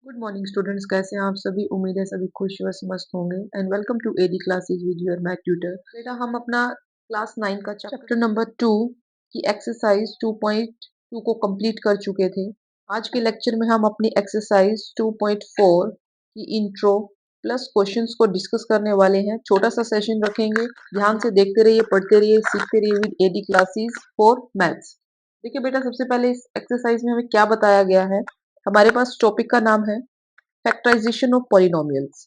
Good morning students, कैसे हैं आप सभी। उम्मीद है सभी खुश व मस्त होंगे and welcome to AD classes with your math tutor. बेटा हम अपना क्लास 9 का चैप्टर नंबर 2 की एक्सरसाइज 2.2 को कंप्लीट कर चुके थे। आज के लेक्चर में हम अपनी एक्सरसाइज 2.4 की इंट्रो प्लस क्वेश्चंस को डिस्कस करने वाले हैं। छोटा सा सेशन रखेंगे, ध्यान से देखते रहिए, पढ़ते रहिए, सीखते रहिए with AD classes for maths. देखिए बेटा, सबसे पहले इस एक्सरसाइज में हमें क्या बताया गया है। हमारे पास टॉपिक का नाम है फैक्टराइजेशन ऑफ पॉलिनोमियल्स।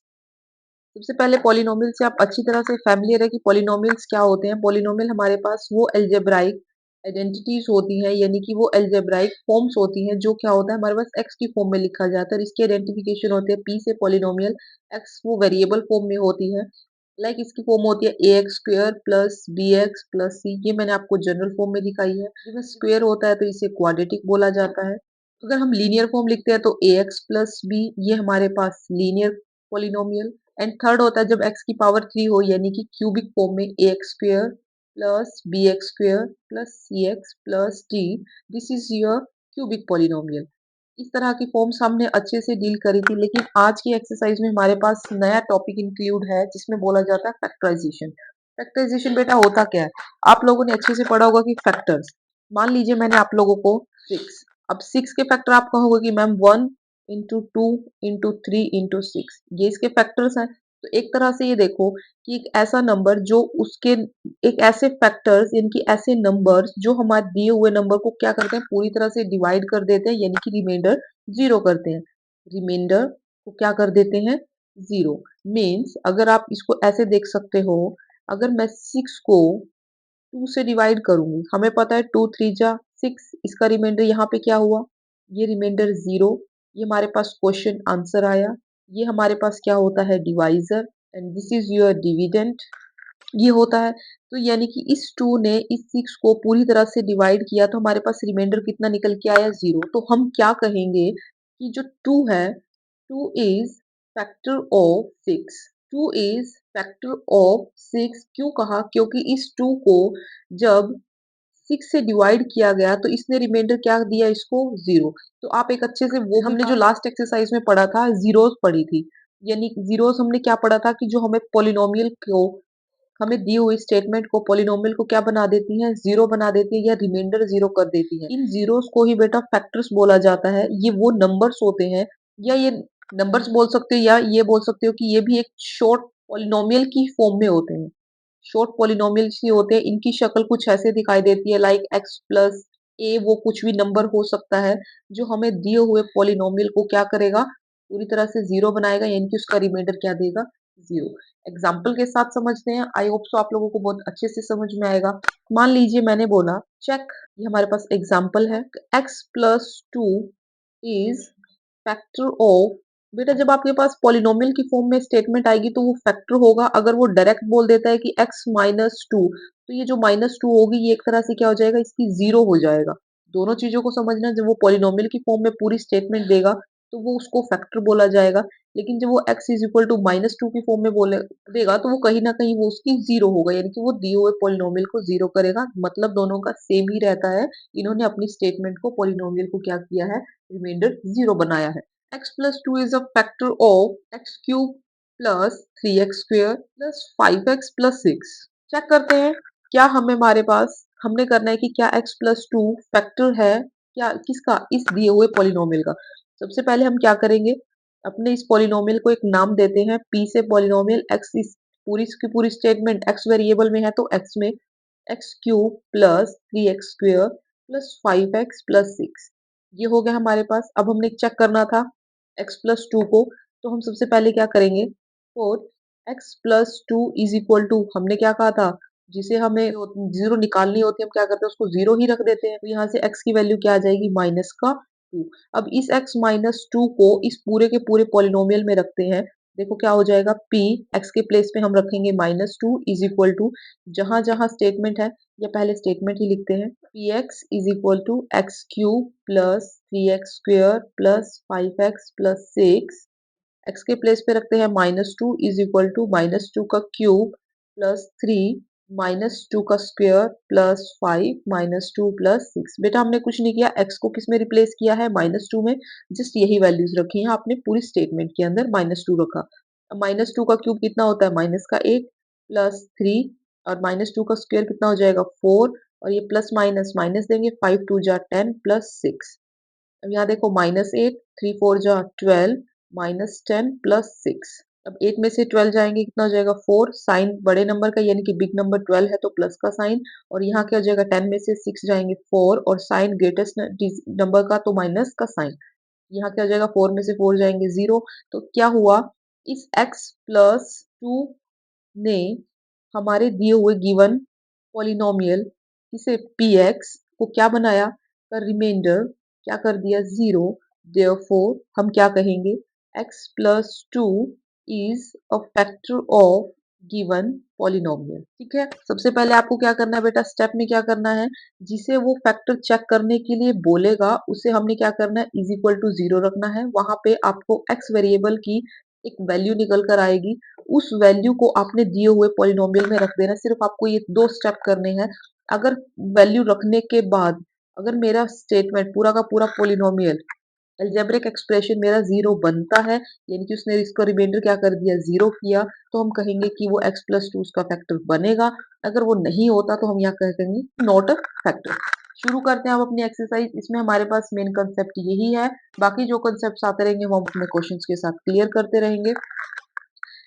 सबसे पहले पॉलिनोमियल से आप अच्छी तरह से फैमिलियर है कि पॉलिनोमियल्स क्या होते हैं। पॉलिनोमियल हमारे पास वो एल्जेब्राइक आइडेंटिटीज होती हैं, यानी कि वो एल्जेब्राइक फॉर्म्स होती हैं जो क्या होता है हमारे पास एक्स की फॉर्म में लिखा जाता है। इसकी आइडेंटिफिकेशन होती है पी से पॉलिनोमियल। एक्स वो वेरिएबल फॉर्म में होती है। लाइक इसकी फॉर्म होती है a x square plus b x plus c. ये मैंने आपको जनरल फॉर्म में दिखाई है। जब स्क्वेयर होता है तो इसे क्वाड्रेटिक बोला जाता है। अगर हम लीनियर फॉर्म लिखते हैं तो ए एक्स प्लस बी, ये हमारे पास लीनियर पॉलिनोमियल। एंड थर्ड होता है जब x की पावर 3 हो, यानी कि क्यूबिक फॉर्म में a x square plus b x square plus c x plus d. This is your cubic polynomial. इस तरह की फॉर्म्स हमने अच्छे से डील करी थी, लेकिन आज की एक्सरसाइज में हमारे पास नया टॉपिक इंक्लूड है जिसमें बोला जाता है फैक्टराइजेशन। फैक्टराइजेशन बेटा होता क्या है, आप लोगों ने अच्छे से पढ़ा होगा कि फैक्टर्स। मान लीजिए मैंने आप लोगों को 6, अब 6 के फैक्टर आप कहोगे कि मैम 1 इंटू 2 इंटू 3 इंटू 6, ये इसके फैक्टर्स हैं। तो एक तरह से ये देखो कि एक ऐसा नंबर जो उसके एक ऐसे फैक्टर्स यानी कि ऐसे नंबर्स जो हमारे दिए हुए नंबर को क्या करते हैं, पूरी तरह से डिवाइड कर देते हैं, यानी कि रिमाइंडर जीरो करते हैं। रिमाइंडर को क्या कर देते हैं, जीरो। मीन्स अगर आप इसको ऐसे देख सकते हो, अगर मैं 6 को 2 से डिवाइड करूंगी, हमें पता है 2 3 जा 6, इसका रिमाइंडर यहाँ पे क्या हुआ, ये रिमाइंडर जीरो। ये हमारे पास क्वेश्चन आंसर आया। ये हमारे पास क्या होता है, divisor. And this is your dividend, ये होता है। तो यानी कि इस 2 ने इस 6 को पूरी तरह से डिवाइड किया तो हमारे पास रिमाइंडर कितना निकल के आया, जीरो। तो हम क्या कहेंगे कि जो 2 है, 2 is factor of 6। 2 is factor of 6 क्यों कहा, क्योंकि इस 2 को जब 6 से डिवाइड किया गया तो इसने रिमाइंडर क्या दिया, इसको जीरो। तो आप एक अच्छे से वो हमने जो लास्ट एक्सरसाइज में पढ़ा था, जीरोस पढ़ी थी। यानी जीरोस हमने क्या पढ़ा था कि जो हमें पोलिनोमियल को, हमें दी हुई स्टेटमेंट को, पोलिनोमियल को क्या बना देती है, जीरो बना देती है या रिमाइंडर जीरो कर देती है। इन जीरोस को ही बेटा फैक्टर्स बोला जाता है। ये वो नंबर्स होते हैं, या ये नंबर्स बोल सकते हो, या ये बोल सकते हो कि ये भी एक शॉर्ट पोलिनोमियल की फॉर्म में होते हैं। शॉर्ट पोलिनोमियल ही होते हैं। इनकी शक्ल कुछ ऐसे दिखाई देती है, लाइक एक्स प्लस ए, वो कुछ भी नंबर हो सकता है जो हमें दिए हुए पोलिनोमियल को क्या करेगा, पूरी तरह से जीरो बनाएगा, यानी कि उसका रिमाइंडर क्या देगा, जीरो। एग्जाम्पल के साथ समझते हैं, आई होप सो आप लोगों को बहुत अच्छे से समझ में आएगा। मान लीजिए मैंने बोला चेक, ये हमारे पास एग्जाम्पल है, x plus 2 is factor of. बेटा जब आपके पास पॉलिनोमियल की फॉर्म में स्टेटमेंट आएगी तो वो फैक्टर होगा। अगर वो डायरेक्ट बोल देता है कि x माइनस टू, तो ये जो माइनस टू होगी ये एक तरह से क्या हो जाएगा, इसकी जीरो हो जाएगा। दोनों चीजों को समझना, जब वो पॉलिनोमियल की फॉर्म में पूरी स्टेटमेंट देगा तो वो उसको फैक्टर बोला जाएगा। लेकिन जब वो x is equal to minus two की फॉर्म में बोले देगा तो वो कहीं ना कहीं वो उसकी जीरो होगा, यानी कि वो दिए हुए पॉलिनोमियल को जीरो करेगा। मतलब दोनों का सेम ही रहता है। इन्होंने अपनी स्टेटमेंट को, पॉलिनोमियल को क्या किया है, रिमाइंडर जीरो बनाया है। x plus 2 is a factor of x cube plus 3x square plus 5x plus 6। Check करते हैं क्या हमें, हमारे पास हमने करना है कि क्या x plus 2 फैक्टर है क्या, किसका, इस दिए हुए पॉलिनोमियल का। सबसे पहले हम क्या करेंगे, अपने इस पॉलिनोमियल को एक नाम देते हैं p से पॉलिनोमियल x। इस पूरी की पूरी स्टेटमेंट x वेरिएबल में है तो x में x cube plus 3x square plus 5x plus 6, ये हो गया हमारे पास। अब हमने चेक करना था x प्लस टू को, तो हम सबसे पहले क्या करेंगे, four x plus two is equal to, हमने क्या कहा था, जिसे हमें जीरो निकालनी होती है हम क्या करते हैं, उसको जीरो ही रख देते हैं। तो यहाँ से x की वैल्यू क्या आ जाएगी, माइनस का टू। अब इस x माइनस टू को इस पूरे के पूरे पॉलिनोमियल में रखते हैं। देखो क्या हो जाएगा, p x के प्लेस पे हम रखेंगे minus two is equal to, जहां जहां स्टेटमेंट है या पहले स्टेटमेंट ही लिखते हैं, p x is equal to x cube plus 3x square plus 5x plus 6। X के प्लेस पे रखते हैं minus two is equal to minus two का क्यूब प्लस 3 -2 का स्क्वायर प्लस 5 -2 प्लस 6। बेटा हमने कुछ नहीं किया, x को किस में रिप्लेस किया है, -2 में। जस्ट यही वैल्यूज रखी हैं आपने पूरी स्टेटमेंट के अंदर, -2 रखा। अब -2 का क्यूब कितना होता है, माइनस का 1 प्लस 3 और -2 का स्क्वायर कितना हो जाएगा 4 और ये प्लस माइनस माइनस देंगे, 5 2 जा 10 प्लस 6। अब यहाँ देखो -8 3 4 जा 12 -10 प्लस 6। अब 8 में से 12 जाएंगे कितना हो जाएगा 4, साइन बड़े नंबर का यानी कि बिग नंबर 12 है तो प्लस का साइन, और यहाँ क्या हो जाएगा 10 में से 6 जाएंगे 4 और साइन ग्रेटेस्ट नंबर का तो माइनस का साइन। यहाँ क्या हो जाएगा 4 में से 4 जाएंगे 0। तो क्या हुआ, इस x प्लस 2 ने हमारे दिए हुए गिवन पॉलिनोमियल इसे px को क्या बनाया, का रिमाइंडर क्या कर दिया 0। देयरफॉर हम क्या कहेंगे, x plus 2 is a factor of given polynomial. ठीक है, सबसे पहले आपको क्या करना है बेटा, स्टेप में क्या करना है, जिसे वो फैक्टर चेक करने के लिए बोलेगा उसे हमने क्या करना है, इज इक्वल टू 0 रखना है। वहां पे आपको x वेरिएबल की एक वैल्यू निकल कर आएगी, उस वैल्यू को आपने दिए हुए पॉलिनोमियल में रख देना। सिर्फ आपको ये 2 स्टेप करने हैं। अगर वैल्यू रखने के बाद अगर मेरा स्टेटमेंट पूरा का पूरा पॉलिनोमियल अलजेब्रिक एक्सप्रेशन मेरा 0 बनता है, यानी कि उसने इसका रिमाइंडर क्या कर दिया 0 किया, तो हम कहेंगे कि वो x प्लस 2 उसका फैक्टर बनेगा। अगर वो नहीं होता तो हम यहाँ कहेंगे नॉट अ फैक्टर। शुरू करते हैं हम अपनी एक्सरसाइज। इसमें हमारे पास मेन कंसेप्ट यही है, बाकी जो कंसेप्ट आते रहेंगे वो हम अपने क्वेश्चंस के साथ क्लियर करते रहेंगे।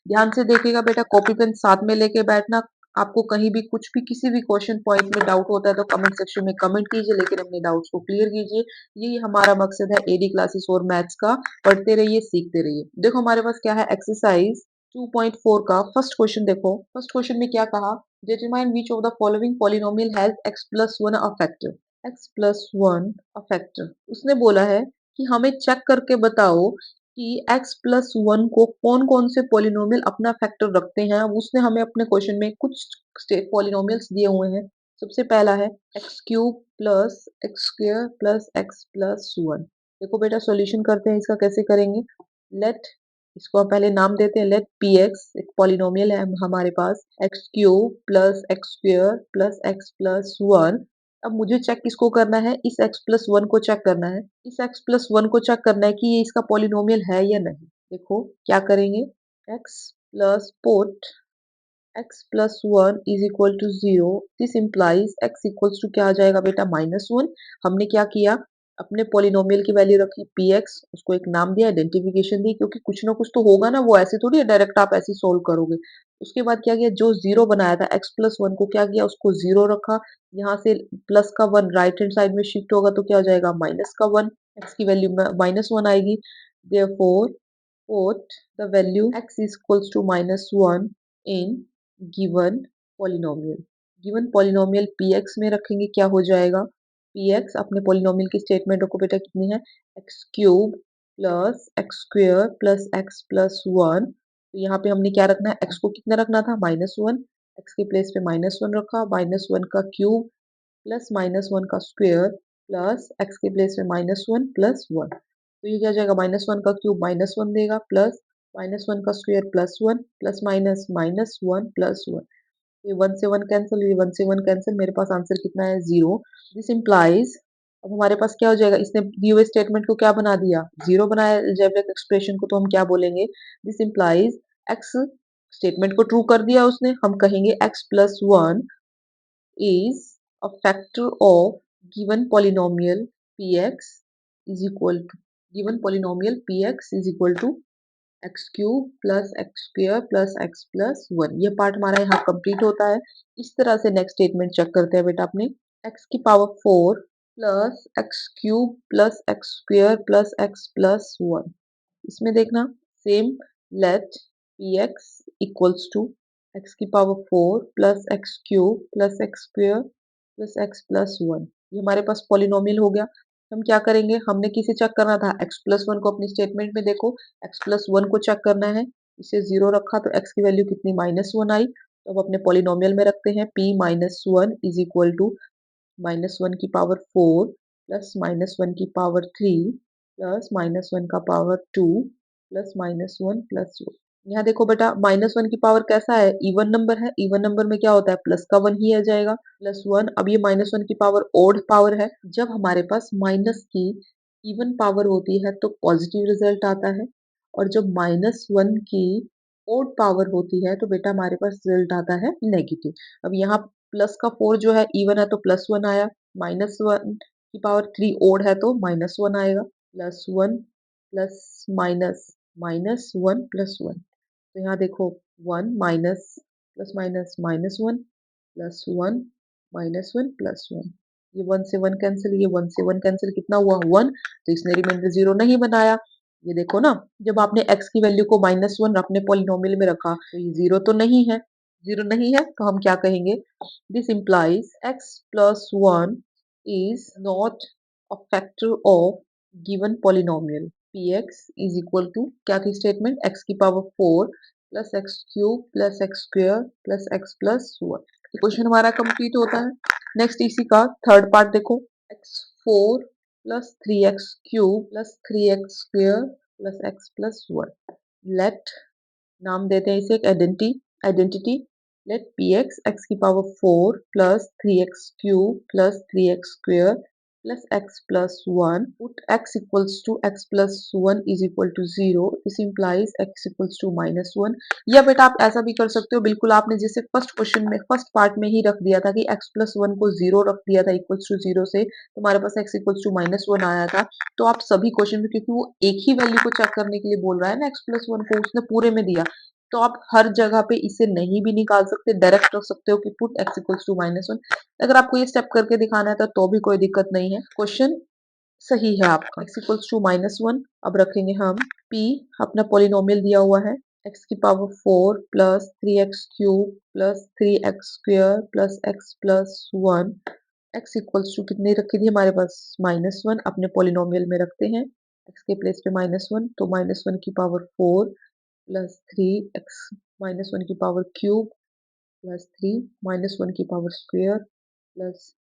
ध्यान से देखिएगा बेटा, कॉपी पेन साथ में लेके बैठना। आपको कहीं भी कुछ भी किसी भी क्वेश्चन पॉइंट में डाउट होता है तो कमेंट सेक्शन में कमेंट कीजिए, लेकिन अपने डाउट्स को क्लियर कीजिए। यही हमारा मकसद है एडी क्लासेस और मैथ्स का। पढ़ते रहिए, सीखते रहिए। देखो हमारे पास क्या है, एक्सरसाइज 2.4 का फर्स्ट क्वेश्चन देखो। फर्स्ट क्वेश्चन में क्या कहा, determine which of the following polynomial has x plus 1 a factor. x plus 1 a factor, उसने बोला है कि हमें चेक करके बताओ कि x प्लस 1 को कौन कौन से पॉलिनोमियल अपना फैक्टर रखते हैं। अब उसने हमें अपने क्वेश्चन में कुछ पॉलिनोमियल्स दिए हुए हैं। सबसे पहला है x cube plus x square plus x plus 1। देखो बेटा सॉल्यूशन करते हैं, इसका कैसे करेंगे, लेट इसको हम पहले नाम देते हैं, लेट पी एक्स एक पॉलिनोमियल है हमारे पास, x cube plus x square plus x plus 1। अब मुझे चेक किसको करना है, इस x प्लस 1 को चेक करना है। इस x प्लस 1 को चेक करना है कि ये इसका पॉलिनोमियल है या नहीं। देखो क्या करेंगे, x plus put x plus 1 is equal to 0। This implies x equals to क्या आ जाएगा बेटा, -1। हमने क्या किया, अपने पॉलिनोमियल की वैल्यू रखी px, उसको एक नाम दिया, आइडेंटिफिकेशन दी, क्योंकि कुछ ना कुछ तो होगा ना, वो ऐसे थोड़ी है डायरेक्ट आप ऐसे सोल्व करोगे। उसके बाद क्या किया, जो 0 बनाया था x प्लस 1 को क्या किया, उसको 0 रखा। यहाँ से प्लस का 1 राइट हैंड साइड में शिफ्ट होगा तो क्या हो जाएगा, माइनस का 1, x की वैल्यू -1 आएगी। Therefore put the value x is equals to -1 in given polynomial। given polynomial px में रखेंगे, क्या हो जाएगा, px अपने polynomial की स्टेटमेंट को बेटा कितनी है, x cube plus x square plus x plus 1। तो यहाँ पे हमने क्या रखना है, x को कितना रखना था, -1, x के प्लेस पे -1 रखा, -1 का क्यूब प्लस -1 का स्क्वायर प्लस x के प्लेस में -1 प्लस 1। तो ये क्या हो जाएगा, -1 का क्यूब -1 देगा प्लस -1 का square plus 1 plus minus -1 plus 1। ये 1 से 1 कैंसिल, ये 1 से 1 कैंसिल, मेरे पास आंसर कितना है 0। दिस इम्प्लाइज, अब हमारे पास क्या हो जाएगा, इसने दिए हुए स्टेटमेंट को क्या बना दिया, 0 बनाया अलजेब्रिक एक्सप्रेशन को, तो हम क्या बोलेंगे, दिस इम्प्लाइज x स्टेटमेंट को ट्रू कर दिया उसने, हम कहेंगे x plus 1 is a factor of given polynomial px is equal to, given polynomial px is equal to x cube plus x square plus x plus 1। ये part हमारा यहाँ complete होता है। इस तरह से नेक्स्ट स्टेटमेंट चेक करते हैं बेटा अपने, x की power 4 plus x cube plus x square plus x plus 1। इसमें देखना same, let p x equals to x की power 4 plus x cube plus x square plus x plus 1। ये हमारे पास पॉलिनोमियल हो गया। हम क्या करेंगे, हमने किसे चेक करना था, x प्लस 1 को। अपनी स्टेटमेंट में देखो x प्लस 1 को चेक करना है, इसे 0 रखा तो x की वैल्यू कितनी, -1 आई। तो अब अपने पॉलिनोमियल में रखते हैं p minus 1 is equal to -1 की पावर 4 प्लस -1 की पावर 3 प्लस -1 का पावर 2 प्लस -1 प्लस 1। यहाँ देखो बेटा -1 की पावर कैसा है, इवन नंबर है, इवन नंबर में क्या होता है प्लस का 1 ही आ जाएगा, +1। अब ये -1 की पावर ओड पावर है, जब हमारे पास माइनस की इवन पावर होती है तो पॉजिटिव रिजल्ट आता है, और जब -1 की ओड पावर होती है तो बेटा हमारे पास रिजल्ट आता है नेगेटिव। अब यहाँ प्लस का 4 जो है इवन है तो +1 आया, -1 की पावर 3 ओड है तो -1 आएगा, +1 प्लस माइनस -1 +1। तो यहाँ देखो 1 माइनस प्लस माइनस -1 +1 -1 +1। ये 1 से 1 कैंसिल, ये 1 से 1 कैंसिल, कितना हुआ 1। तो इसने रिमाइंडर 0 नहीं बनाया। ये देखो ना, जब आपने x की वैल्यू को -1 अपने पॉलिनोमियल में रखा तो ये 0 तो नहीं है, 0 नहीं है तो हम क्या कहेंगे, this implies x plus 1 is not a factor of given polynomial px is equal to क्या थी स्टेटमेंट, x की power 4 plus x cube plus x square plus x plus 1। Question हमारा कंप्लीट होता है। नेक्स्ट इसी का थर्ड पार्ट देखो, x4 plus 3x cube plus 3x square plus x plus 1। Let, नाम देते हैं इसे एक आइडेंटिटी, लेट पी एक्स की power 4 plus 3x cube plus 3x square plus x plus 1 put x equals to x plus 1 is equal to 0, this implies x equals to -1। या बेटा आप ऐसा भी कर सकते हो, बिल्कुल आपने जैसे फर्स्ट क्वेश्चन में फर्स्ट पार्ट में ही रख दिया था कि x प्लस 1 को 0 रख दिया था इक्वल्स टू 0 से, तुम्हारे पास x इक्वल्स टू -1 आया था। तो आप सभी क्वेश्चन में, क्योंकि वो एक ही वैल्यू को चेक करने के लिए बोल रहा है ना x प्लस 1 को, उसने पूरे में दिया, तो आप हर जगह पे इसे नहीं भी निकाल सकते, डायरेक्ट रख सकते हो कि पुट x इक्वल्स टू -1। अगर आपको ये स्टेप करके दिखाना है तो भी कोई दिक्कत नहीं है, क्वेश्चन सही है आपका। x इक्वल्स टू -1 अब रखेंगे हम p, अपना पॉलिनोमियल दिया हुआ है, x की power 4 plus 3x cube plus 3x square plus x plus 1। x equals to कितनी रखी थी हमारे पास -1, अपने पॉलिनोमियल में रखते हैं, x के प्लेस पे -1, तो -1 की पावर 4 प्लस 3x -1 की पावर क्यूब प्लस 3 -1 की पावर स्क्वेयर प्लस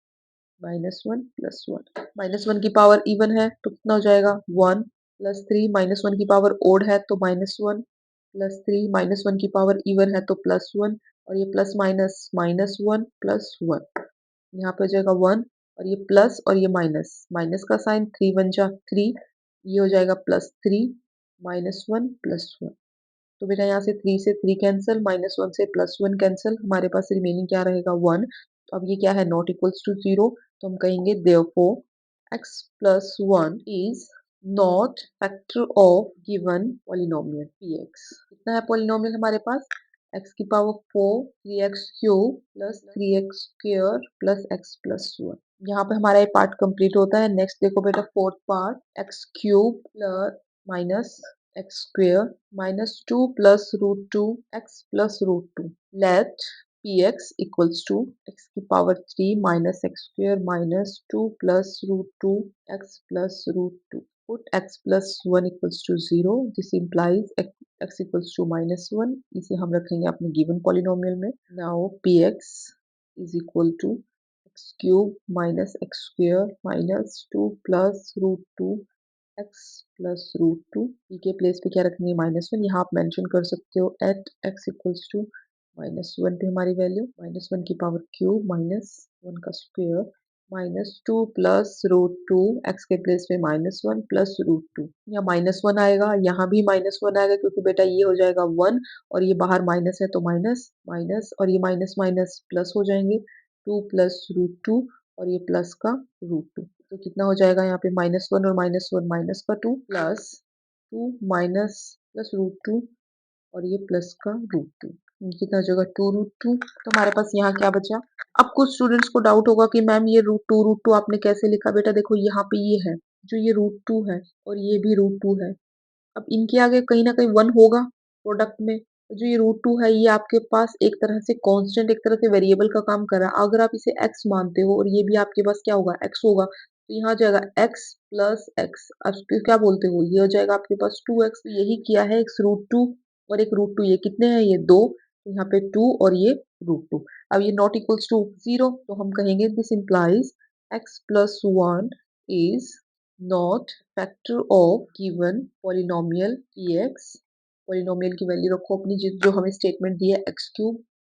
-1 प्लस 1। -1 की पावर इवन है तो कितना हो जाएगा 1 प्लस 3, -1 की पावर ओड है तो -1 प्लस 3, -1 की पावर इवन है तो +1, और ये प्लस माइनस -1 प्लस 1। यहाँ पे हो जाएगा 1, और ये प्लस और ये माइनस, माइनस का साइन 3 1 जा 3, ये हो जाएगा +3 -1 प्लस 1। तो बेटा यहाँ से 3 से 3 कैंसिल, -1 से +1 कैंसिल, हमारे पास रिमेनिंग क्या रहेगा 1। तो अब ये क्या है नॉट इक्वल्स टू 0, तो हम कहेंगे therefore x plus 1 is not factor of given polynomial px। कितना है पॉलिनोमियल हमारे पास, x की power 4 3x cube plus 3x square plus x plus 1। यहाँ पे हमारा ये पार्ट कंप्लीट होता है। नेक्स्ट देखो बेटा fourth part, x cube plus minus x square minus 2 plus root 2 x plus root 2. Let px equals to x की power 3 minus x square minus 2 plus root 2 x plus root 2. Put x plus 1 equals to 0. This implies x equals to -1. इसे हम रखेंगे अपने given polynomial में. Now px is equal to x cube minus x square minus 2 plus root 2 x plus root 2, ई के place पे क्या रखेंगे -1, यहाँ आप मेंशन कर सकते हो एट x इक्वल्स टू -1 पे हमारी वैल्यू -1 की पावर क्यूब -1 का स्क्वायर -2 प्लस रूट 2, x के प्लेस पे -1 प्लस रूट 2, यहाँ -1 आएगा, यहाँ भी -1 आएगा क्योंकि बेटा ये हो जाएगा 1 और ये बाहर माइनस है तो माइनस माइनस, और ये माइनस माइनस प्लस हो जाएंगे, 2 प्लस रूट 2 और ये प्लस का रूट 2। तो कितना हो जाएगा यहाँ पे -1 और -1 माइनस का 2 प्लस 2 माइनस प्लस रूट 2 और ये प्लस का रूट 2, कितना हो जाएगा 2 रूट 2। तो हमारे पास यहाँ क्या बचा। अब कुछ स्टूडेंट्स को डाउट होगा कि मैम ये रूट 2 आपने कैसे लिखा। बेटा देखो यहाँ पे ये है, जो ये रूट 2 है और ये भी रूट 2 है, अब इनके आगे कहीं ना कहीं 1 होगा प्रोडक्ट में। जो ये रूट 2 है ये आपके पास एक तरह से कांस्टेंट, एक तरह से वेरिएबल का काम कर रहा है। अगर आप इसे x मानते हो और ये भी आपके पास क्या होगा x होगा, तो यहाँ हो जाएगा x प्लस एक्स, अब फिर क्या बोलते हो ये हो जाएगा आपके पास 2x। तो यही किया है x रूट 2 और एक रूट 2, ये कितने हैं ये 2, तो यहाँ पे 2 और ये रूट 2। अब ये नॉट इक्वल्स टू 0, तो हम कहेंगे this implies x plus 1 is not factor of given polynomial px, polynomial की वैल्यू रखो अपनी, जो हमें स्टेटमेंट दी है x cube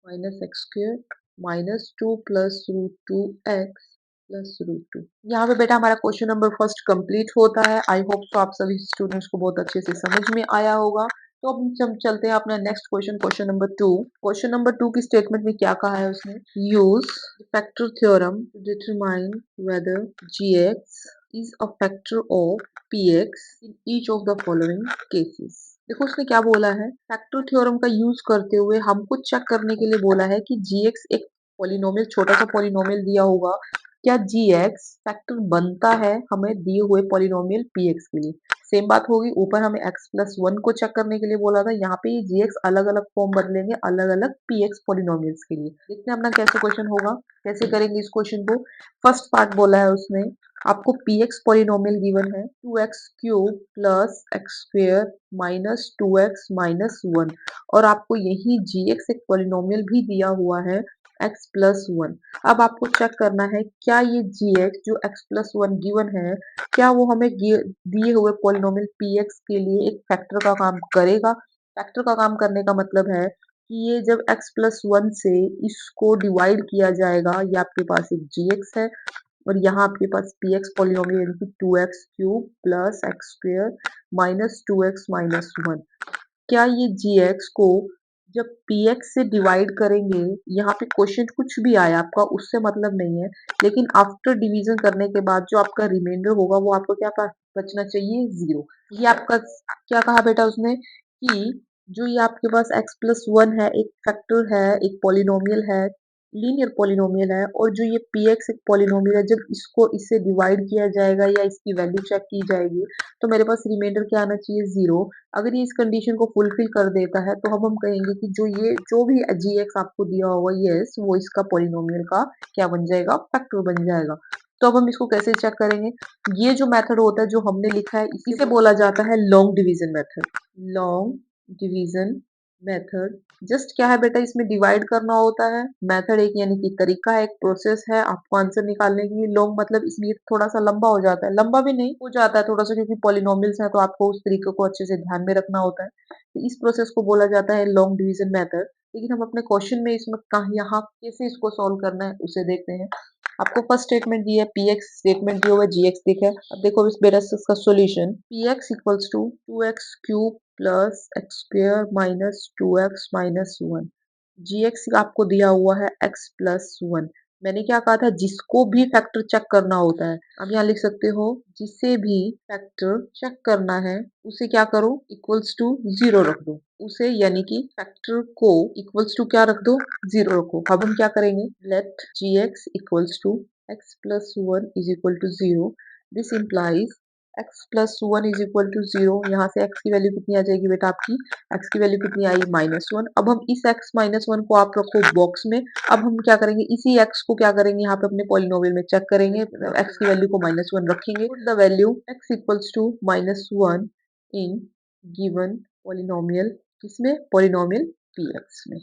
minus x square minus 2 plus root 2 x plus root 2। यहाँ पे बेटा हमारा क्वेश्चन नंबर फर्स्ट कंप्लीट होता है। आई होप सो आप सभी स्टूडेंट्स को बहुत अच्छे से समझ में आया होगा। तो अब हम चलते हैं अपना next question, question number 2। Question number 2 की स्टेटमेंट में क्या कहा है उसने, use factor theorem to determine whether gx is a factor of px in each of the following cases। देखो उसने क्या बोला है, फैक्टर थ्योरम का यूज करते हुए हमको चेक करने के लिए बोला है कि gx एक पॉलिनोमियल, छोटा सा पॉलिनोमियल दिया होगा, क्या gx फैक्टर बनता है हमें दिए हुए पॉलिनोमियल px के लिए। सेम बात होगी, ऊपर हमें x प्लस 1 को चेक करने के लिए बोला था, यहाँ पे ये gx अलग अलग फॉर्म बदलेंगे अलग अलग px पॉलिनोमियल्स के लिए। देखते हैं अपना कैसे क्वेश्चन होगा, कैसे करेंगे इस क्वेश्चन को। फर्स्ट पार्ट बोला है उसने, आपको px पॉलिनोमियल गिवन है 2x cube plus x square minus 2x minus 1, और आपको यही gx एक पॉलिनोमियल भी दिया हुआ है x प्लस 1। अब आपको चेक करना है क्या ये gx जो x प्लस 1 गिवन है, क्या वो हमें दिए हुए पॉलिनोमियल px के लिए एक फैक्टर का काम करेगा। फैक्टर का काम करने का मतलब है कि ये जब x प्लस 1 से इसको डिवाइड किया जाएगा, ये आपके पास एक gx है और यहाँ आपके पास px पॉलिनोमियल यानी कि 2x cube plus x square minus 2x minus 1। क्या ये gx को जब px से डिवाइड करेंगे, यहाँ पे क्वेश्चन कुछ भी आया आपका उससे मतलब नहीं है, लेकिन आफ्टर डिवीजन करने के बाद जो आपका रिमाइंडर होगा वो आपको क्या बचना चाहिए, 0। ये आपका क्या कहा बेटा उसने कि जो ये आपके पास x प्लस 1 है, एक फैक्टर है, एक पॉलिनोमियल है, लीनियर पॉलिनोमियल है, और जो ये px एक पॉलिनोमियल है, जब इसको इससे डिवाइड किया जाएगा या इसकी वैल्यू चेक की जाएगी तो मेरे पास रिमाइंडर क्या आना चाहिए, 0। अगर ये इस कंडीशन को फुलफिल कर देता है तो हम कहेंगे कि जो भी gx आपको दिया होगा, यस वो इसका पॉलिनोमियल का क्या बन जाएगा, फैक्टर बन जाएगा। तो अब हम इसको कैसे चेक करेंगे, ये जो मेथड होता है जो हमने लिखा है इसे बोला जाता है long division method. Long division method just क्या है बेटा, इसमें डिवाइड करना होता है। मेथड एक यानी कि तरीका है, एक प्रोसेस है आपको आंसर निकालने के लिए। लॉन्ग मतलब इसलिए थोड़ा सा लंबा हो जाता है, लंबा भी नहीं हो जाता है थोड़ा सा, क्योंकि पॉलिनोमियल्स हैं तो आपको उस तरीके को अच्छे से ध्यान में रखना होता है। तो इस प्रोसेस को बोला जाता है लॉन्ग डिवीजन मेथड। लेकिन हम अपने क्वेश्चन में इसमें कहा यहाँ कैसे इसको सॉल्व करना है उसे देखते हैं। आपको फर्स्ट स्टेटमेंट दी है, px स्टेटमेंट दिया हुआ है, gx दिखा है। अब देखो इस बेटा इसका solution, px equals to 2x cube plus x square minus 2x minus 1। gx आपको दिया हुआ है x प्लस 1। मैंने क्या कहा था, जिसको भी फैक्टर चेक करना होता है, अब यहाँ लिख सकते हो जिसे भी फैक्टर चेक करना है उसे क्या करो, इक्वल्स टू 0 रख दो उसे, यानी कि फैक्टर को इक्वल्स टू क्या रख दो, 0 रखो। अब हम क्या करेंगे, let gx equals to x plus 1 is equal to 0। This implies x plus 1 is equal to 0। यहाँ से x की वैल्यू कितनी आ जाएगी बेटा, आपकी x की वैल्यू कितनी आई, -1। अब हम इस x -1 को आप रखो बॉक्स में। अब हम क्या करेंगे, इसी x को क्या करेंगे, यहाँ पे अपने पॉलिनोमियल में चेक करेंगे, x की वैल्यू को -1 रखेंगे। Put the value x equals to -1 in given polynomial, किसमें, पॉलिनोमियल px में।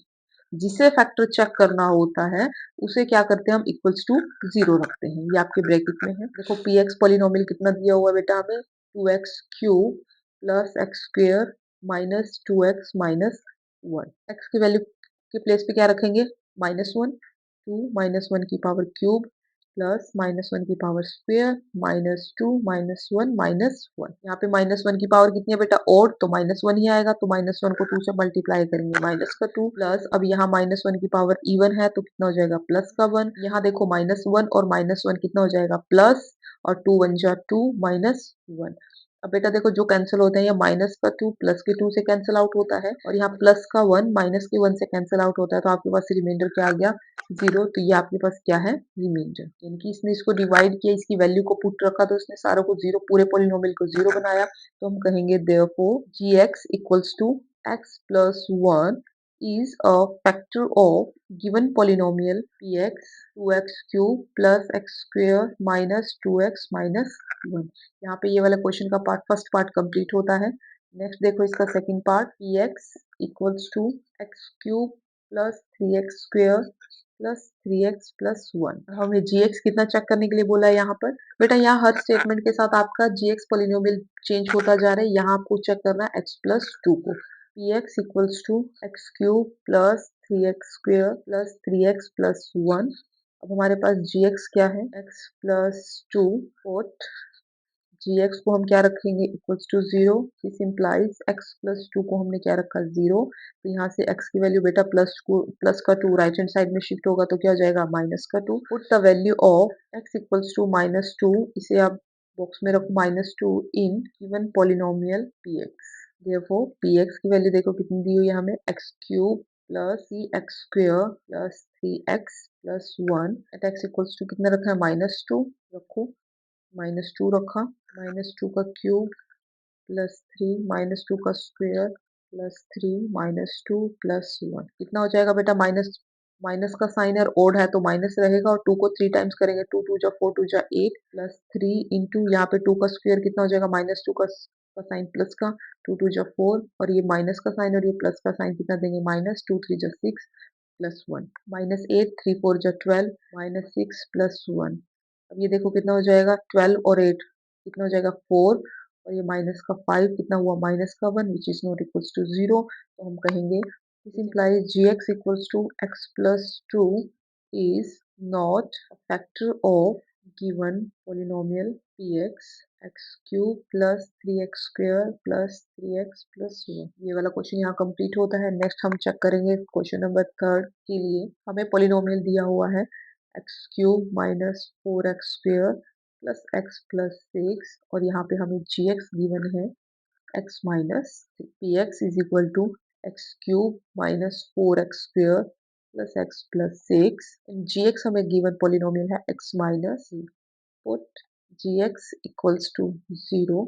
जिसे फैक्टर चेक करना होता है उसे क्या करते हैं हम, इक्वल्स टू 0 रखते हैं। ये आपके ब्रैकेट में है। देखो px पॉलिनोमियल कितना दिया हुआ है बेटा हमें, 2x cube plus x square minus 2x minus 1। x की वैल्यू के प्लेस पे क्या रखेंगे, -1, 2 -1 की पावर क्यूब प्लस -1 की पावर स्क्वेयर -2 -1 -1। यहाँ पे -1 की पावर कितनी है बेटा, ओड, तो -1 ही आएगा, तो -1 को 2 से मल्टीप्लाई करेंगे, माइनस का 2 प्लस, अब यहाँ -1 की पावर इवन है तो कितना हो जाएगा, प्लस का 1। यहाँ देखो -1 और -1 कितना हो जाएगा, प्लस, और 2 1 जा 2 -1। अब बेटा देखो जो कैंसिल होता है, ये माइनस का 2 प्लस के 2 से कैंसिल आउट होता है, और यहाँ प्लस का 1 माइनस के 1 से कैंसिल आउट होता है, तो आपके पास रिमाइंडर क्या आ गया, 0। तो ये आपके पास क्या है, रिमाइंडर। यानी कि इसने इसको डिवाइड किया, इसकी वैल्यू को पुट रखा, तो इसने सारों को 0, पूरे पॉलिनोमियल को 0 बनाया। तो हम कहेंगे therefore gx equals to x plus 1 is a factor of given polynomial px 2x cube plus x square minus 2x minus 1। यहाँ पे ये वाला क्वेश्चन का पार्ट, फर्स्ट पार्ट कंप्लीट होता है। नेक्स्ट देखो इसका second part, px equals to x cube plus 3x square plus 3x plus 1। हमें gx कितना चेक करने के लिए बोला है यहाँ पर, बेटा यहाँ हर स्टेटमेंट के साथ आपका gx पॉलिनोमियल चेंज होता जा रहा है। यहाँ आपको चेक करना है x प्लस 2 को। P x equals to x cube plus 3x² plus 3x plus 1। अब हमारे पास जी एक्स क्या है, x plus 2 fourth. G x को हम क्या रखेंगे equals to 0। This implies x plus 2 को हमने क्या रखा 0। तो यहाँ से x की वैल्यू बेटा प्लस का 2 राइट हैंड साइड में शिफ्ट होगा तो क्या हो जाएगा माइनस का 2। Put the value of x equals to -2, इसे आप बॉक्स में रखो -2 in given polynomial p x. देखो पी एक्स की वैल्यू देखो कितनी दी हुई है हमें, x cube plus x² plus 3x plus 1 at x equals to कितना रखा है -2 रखो, -2 रखा, -2 का क्यूब प्लस 3 -2 का स्क्वायर प्लस 3 -2 प्लस 1 कितना हो जाएगा बेटा, माइनस माइनस का साइन है, ओड है तो माइनस रहेगा, और 2 को 3 टाइम्स करेंगे 2 2 जा 4 2 जा 8 प्लस 3 इंटू यहाँ पे 2 का स्क्वायर कितना हो जाएगा -2 का साइन प्लस का 2 2 जा 4, और ये माइनस का साइन और ये प्लस का साइन कितना देंगे -2 3 जा 6 प्लस 1 -8 3 4 जा 12 -6 प्लस 1। अब ये देखो कितना हो जाएगा 12 और 8 कितना हो जाएगा 4, और ये माइनस का 5 कितना हुआ माइनस का 1 which is not equals to 0। तो हम कहेंगे this implies gx equals to x plus 2 is not a factor of given polynomial px x cube plus 3x square plus 3x plus 1। ये वाला क्वेश्चन यहाँ कंप्लीट होता है। Next हम check करेंगे क्वेश्चन नंबर 3 के लिए। हमें पोलिनोमियल दिया हुआ है x cube minus 4x² plus x plus 6, और यहाँ पे हमें जी एक्स गिवन है x minus p x is equal to x cube minus 4x² plus x plus 6। G x हमें गिवन पोलिनोमियल है x minus, put g x equals to 0।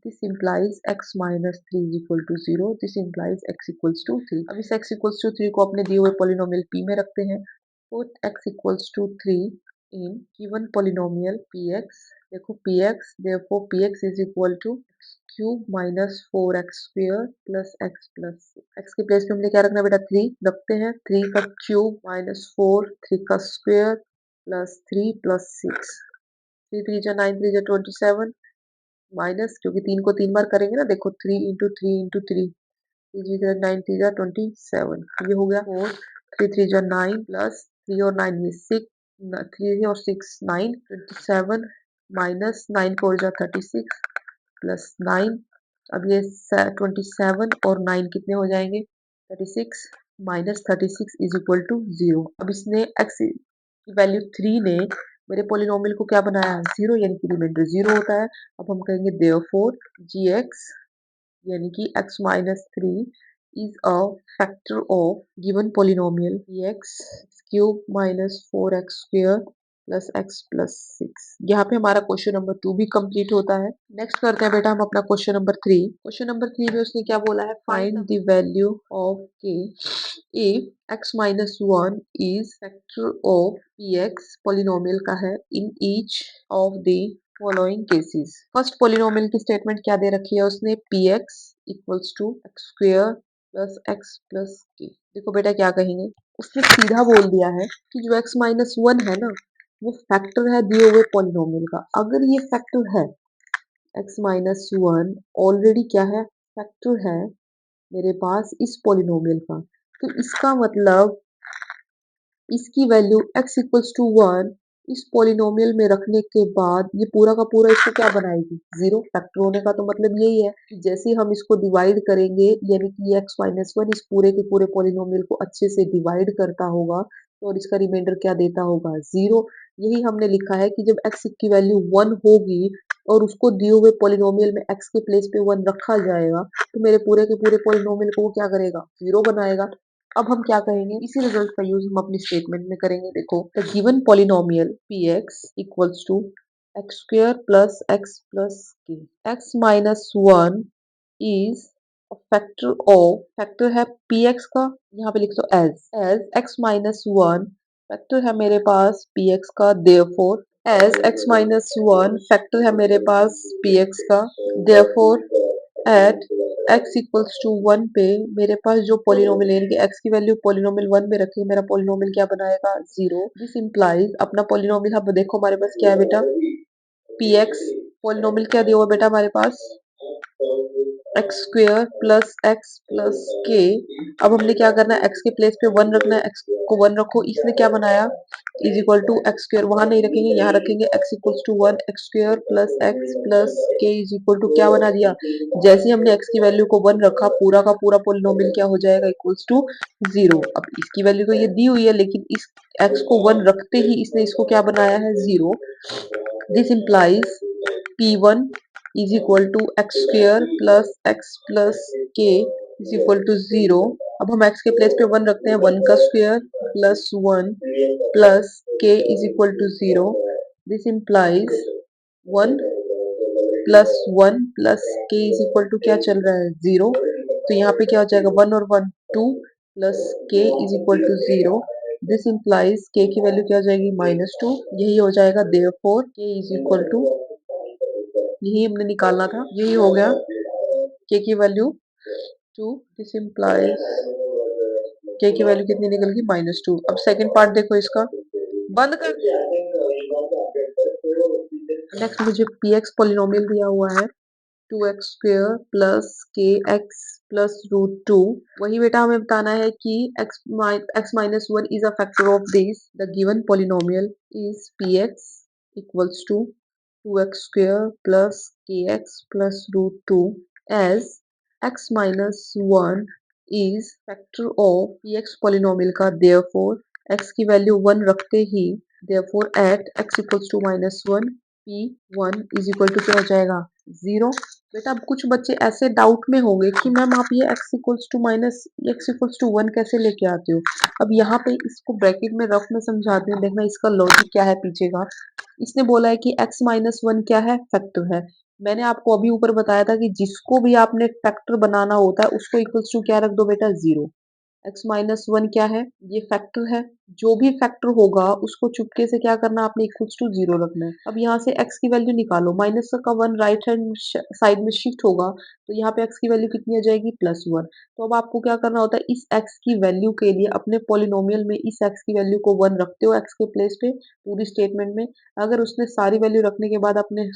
This implies x minus 3 is equal to 0. This implies x equals to 3। अब इस x equals to 3 को अपने दिए हुए polynomial p में रखते हैं। Put x equals to 3 in given polynomial px। देखो px, therefore px is equal to x cube minus 4x square plus x plus 6। x के प्लेस पे हमने क्या रखना है बेटा 3 रखते हैं, 3 का क्यूब माइनस 4 3 का स्क्वायर प्लस 3 प्लस 6, 3 3 जा 9 3 जा 27 माइनस, क्योंकि 3 को 3 बार करेंगे ना, देखो 3 इंटू 3 इंटू 3 3 जा 9 3 जा 27, ये हो गया 4 3 3 जा 9 प्लस 3 और 9 ये 6 3 और 6 9 27 माइनस 9 4 जा 36 प्लस 9। अब ये 27 और 9 कितने हो जाएंगे 36 माइनस 36 इज इक्वल टू 0। अब इसने x की वैल्यू 3 ने मेरे पोलिनोमियल को क्या बनाया 0, यानी कि रिमाइंडर 0 होता है। अब हम कहेंगे देयरफॉर gx यानी कि x minus 3 is a factor of given polynomial x cube minus 4x² plus x plus 6। यहाँ पे हमारा क्वेश्चन नंबर 2 भी कंप्लीट होता है। नेक्स्ट करते हैं बेटा हम अपना क्वेश्चन नंबर 3। क्वेश्चन नंबर 3 में उसने क्या बोला है, find the value of k if x minus 1 is factor of px polynomial का है in each of the following cases. First polynomial की स्टेटमेंट क्या दे रखी है उसने, px equals to x square plus x plus k. देखो बेटा क्या कहेंगे, उसने सीधा बोल दिया है कि जो x माइनस 1 है ना वो फैक्टर है दिए हुए पोलिनोमियल का। अगर ये फैक्टर है x माइनस 1 ऑलरेडी क्या है फैक्टर है मेरे पास इस पोलिनोमियल का, तो इसका मतलब इसकी वैल्यू x इक्वल्स टू 1 इस पोलिनोमियल में रखने के बाद ये पूरा का पूरा इसको क्या बनाएगी 0। फैक्टर होने का तो मतलब यही है कि जैसे ही हम इसको डिवाइड करेंगे यानी कि ये x माइनस 1 इस पूरे के पूरे पोलिनोमियल को अच्छे से डिवाइड करता होगा तो और इसका रिमाइंडर क्या देता होगा 0। यही हमने लिखा है कि जब x की वैल्यू 1 होगी और उसको दिए हुए पोलिनोमियल में x के प्लेस पे 1 रखा जाएगा तो मेरे पूरे के पूरे पोलिनोमियल को वो क्या करेगा 0 बनाएगा। अब हम क्या करेंगे, इसी रिजल्ट का यूज हम अपनी स्टेटमेंट में करेंगे। देखो the given polynomial px equals to x square plus x plus k. X minus 1 is factor of, factor है px का, यहाँ पे लिख दो एज एक्स माइनस 1 फैक्टर है मेरे पास px का, therefore as x minus 1 factor है मेरे पास px का, therefore at x equals to 1 पे मेरे पास जो पोलिनोमियल यानी कि x की वैल्यू पोलिनोमियल 1 में रखी है, मेरा पोलिनोमियल क्या बनाएगा 0। दिस इंप्लाइज अपना पोलिनोमियल, अब देखो हमारे पास क्या है बेटा px, पोलिनोमियल क्या दिया हुआ बेटा हमारे पास x square plus x plus k. अब हमने क्या करना है, एक्स के प्लेस पे वन रखना है, एक्स को वन रखो। इसने क्या बनाया, is equal to x square, वहां नहीं रखेंगे, यहाँ रखेंगे, x equals to one, x square plus k is equal to क्या बना दिया। जैसे ही हमने एक्स की वैल्यू को वन रखा, पूरा का पूरा पोलिनोमियल क्या हो जाएगा, इक्वल्स टू जीरो। अब इसकी वैल्यू तो ये दी हुई है, लेकिन इस एक्स को वन रखते ही इसने इसको क्या बनाया है, zero. This implies p1 is equal to x square plus x plus k is equal to zero. अब हम x के प्लेस पे वन रखते हैं, वन का square plus one plus k is equal to zero. This implies one plus one plus k is equal to क्या चल रहा है, जीरो। तो यहाँ पे क्या हो जाएगा, वन और one two plus k is equal to zero. This implies k की वैल्यू क्या हो जाएगी, -2। यही हो जाएगा देयरफॉर के इज इक्वल टू, यही हमने निकालना था, यही हो गया के की value to. This implies k की वैल्यू कितनी निकल गई, -2। अब सेकंड पार्ट देखो इसका, बंद कर। नेक्स्ट मुझे पी एक्स पोलिनोमियल दिया हुआ है, two x square plus k x plus root two. वही बेटा हमें बताना है कि x minus one is a factor of this, the given polynomial is p x equals to two x square plus k x plus root two, as x minus one is factor of p x polynomial का, therefore x की value one रखते ही, therefore at x equals to minus one, P one is equal to क्या हो जाएगा, zero. बेटा अब कुछ बच्चे ऐसे डाउट में होंगे कि मैम आप ये x equals to minus x equals to one कैसे लेके आते हो। अब यहाँ पे इसको ब्रैकेट में रफ में समझाते हैं, देखना इसका लॉजिक क्या है पीछे का। इसने बोला है कि x माइनस वन क्या है, फैक्टर है। मैंने आपको अभी ऊपर बताया था कि जिसको भी आपने फैक्टर बनाना होता है उसको इक्वल्स टू क्या रख दो बेटा, जीरो। एक्स माइनस वन क्या है, ये फैक्टर है। जो भी फैक्टर होगा उसको चुपके से क्या करना, आपने इक्वल्स टू जीरो रखना है। अब यहाँ से एक्स की वैल्यू निकालो, माइनस का वन राइट हैंड साइड में शिफ्ट होगा, तो यहाँ पे एक्स की वैल्यू कितनी आ जाएगी, प्लस वन। तो अब आपको क्या करना होता है, इस एक्स की वैल्यू के लिए अपने पोलिनोमियल में इस एक्स की वैल्यू को वन रखते हो एक्स के प्लेस पे पूरी स्टेटमेंट में। अगर उसने सारी वैल्यू रखने के बाद अपने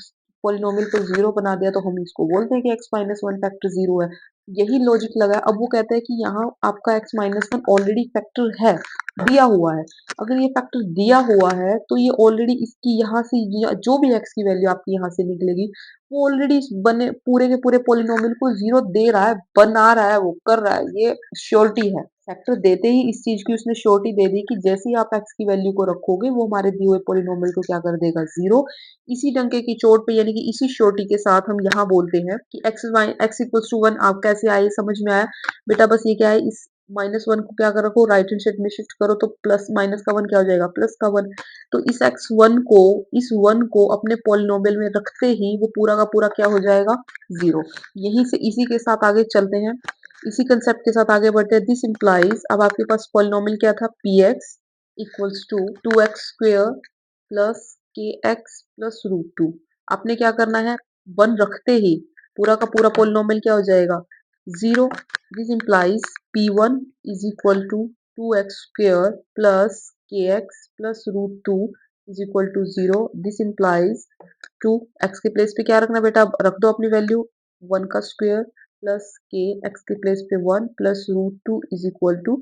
पोलिनोमियल को जीरो बना दिया तो हम इसको बोलते हैं कि x minus one factor zero है। यही लॉजिक लगा है। अब वो कहता है कि यहाँ आपका x minus one already factor है, दिया हुआ है। अगर ये फैक्टर दिया हुआ है तो ये ऑलरेडी इसकी यहाँ से जो भी x की वैल्यू आपकी यहाँ से निकलेगी वो ऑलरेडी इस बने पूरे के पूरे पोलिनोमियल को जीरो दे रहा है, बना रहा है, वो कर रहा है, ये श्योरिटी है। फैक्टर देते ही इस चीज की उसने श्योरिटी दे दी कि जैसे ही आप x की वैल्यू को रखोगे वो हमारे दिए हुए पोलिनोमियल को क्या कर देगा, जीरो। इसी डंके की चोट पे यानी कि इसी श्योरिटी के साथ हम यहाँ बोलते हैं कि एक्स इक्वल्स टू वन। आप कैसे आए, समझ में आया बेटा। बस ये क्या है, इस माइनस वन को क्या कर रखो, राइट हैंड साइड में शिफ्ट करो तो प्लस माइनस का वन क्या हो जाएगा, प्लस का वन। तो इस एक्स वन को, इस वन को अपने पोलिनोमियल में रखते ही वो पूरा का पूरा क्या हो जाएगा, जीरो। यहीं से इसी के साथ आगे चलते हैं, इसी कंसेप्ट के साथ आगे बढ़ते हैं। दिस इंप्लाइज, अब आपके पास पोलिनोमियल क्या था, p x equals to two x square plus k x plus root two. आपने क्या करना है, वन रखते ही पूरा का पूरा पोलिनोमियल क्या हो जाएगा, zero. This implies p one is equal to two x square plus k x plus root two is equal to zero. This implies two x के प्लेस पे क्या रखना बेटा, रख दो अपनी वैल्यू, वन का स्क्वेयर प्लस के एक्स के प्लेस पे one plus root two is equal to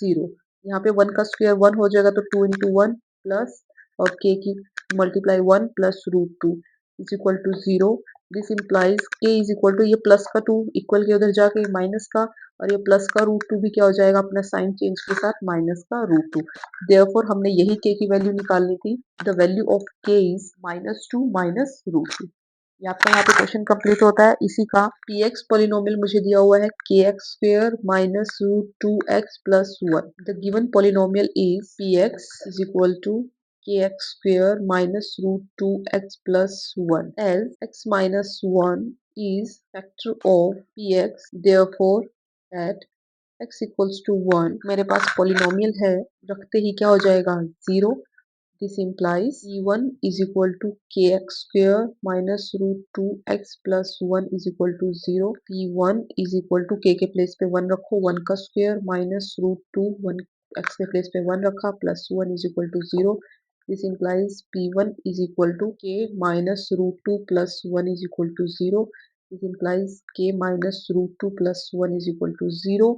zero. यहाँ पे वन का स्क्वेयर वन हो जाएगा तो टू इंटू वन प्लस और के की multiply one plus root two is equal to zero. This implies k is equal to, ये plus का टू इक्वल के उधर जाके माइनस का, और ये प्लस का रूट टू भी क्या हो जाएगा, अपना साइन चेंज के साथ माइनस का रूट टू। देयरफॉर हमने यही के की वैल्यू निकालनी थी, the value of k is minus two minus root two. ये आपका यहाँ पे क्वेश्चन कंप्लीट होता है। इसी का पी एक्स पोलिनोमियल मुझे दिया हुआ है k x square minus root two x plus one. The given polynomial is p x is equal to k x square minus root two x plus one, as x minus one is factor of px, therefore at x equals to 1 मेरे पास polynomial है, रखते ही क्या हो जाएगा, zero. This implies p1 is equal to kx square minus root 2x plus 1 is equal to 0। p1 is equal to k के place पे 1 रखो, 1 का square minus root two, 1 x के प्लेस पे 1 रखा plus 1 is equal to 0। This implies p1 is equal to k minus root 2 plus 1 is equal to 0। This implies k minus root two plus one is equal to 0।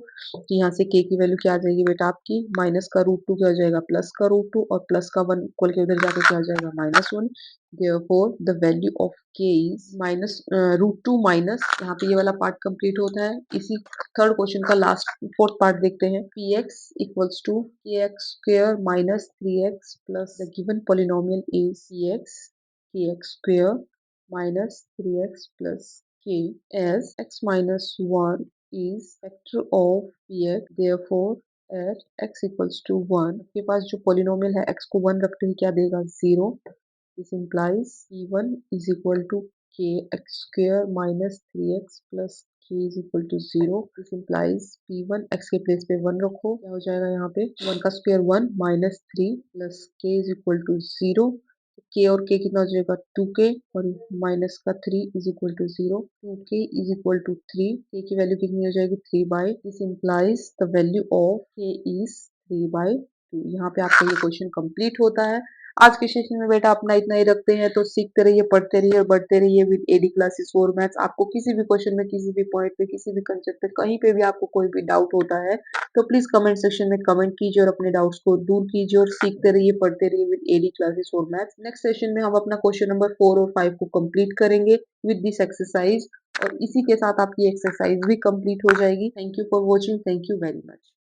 यहाँ से k की value क्या आ जाएगी बेटा आपकी, minus का root to क्या हो जाएगा प्लस का रूट टू, और प्लस का वन इक्वल के उधर जाके क्या हो जाएगा minus one. Therefore the value of k is minus root two minus, यहाँ पे ये वाला पार्ट कंप्लीट होता है। इसी थर्ड क्वेश्चन का लास्ट फोर्थ पार्ट देखते हैं। px equals to kx square minus 3x plus the given polynomial is kx square minus 3x plus k, as x minus 1 is factor of px, therefore at x equals to 1 आपके पास जो polynomial है x को 1 रखते ही क्या देगा 0। this implies p1 is equal to kx square minus 3x plus k is equal to 0। this implies p1 x के place पे 1 रखो, क्या हो जाएगा यहाँ पे 1 का square 1 minus 3 plus k is equal to 0। k और k कितना हो जाएगा 2k, और माइनस का 3 is equal to 0। 2k is equal to 3, k की वैल्यू कितनी हो जाएगी 3 by, this implies the value of k is 3 by 2। यहाँ पे आपका ये क्वेश्चन कंप्लीट होता है। आज के सेशन में बेटा अपना इतना ही रखते हैं, तो सीखते रहिए, पढ़ते रहिए और बढ़ते रहिए with AD classes for maths. आपको किसी भी क्वेश्चन में, किसी भी पॉइंट पे, किसी भी कंसेप्ट पे, कहीं पे भी आपको कोई भी डाउट होता है तो प्लीज कमेंट सेक्शन में कमेंट कीजिए और अपने डाउट्स को दूर कीजिए, और सीखते रहिए, पढ़ते रहिए with AD classes for maths. Next session में हम अपना क्वेश्चन नंबर 4 और 5 को कंप्लीट करेंगे विद दिस एक्सरसाइज, और इसी के साथ आपकी एक्सरसाइज भी कंप्लीट हो जाएगी। Thank you for watching, thank you very much.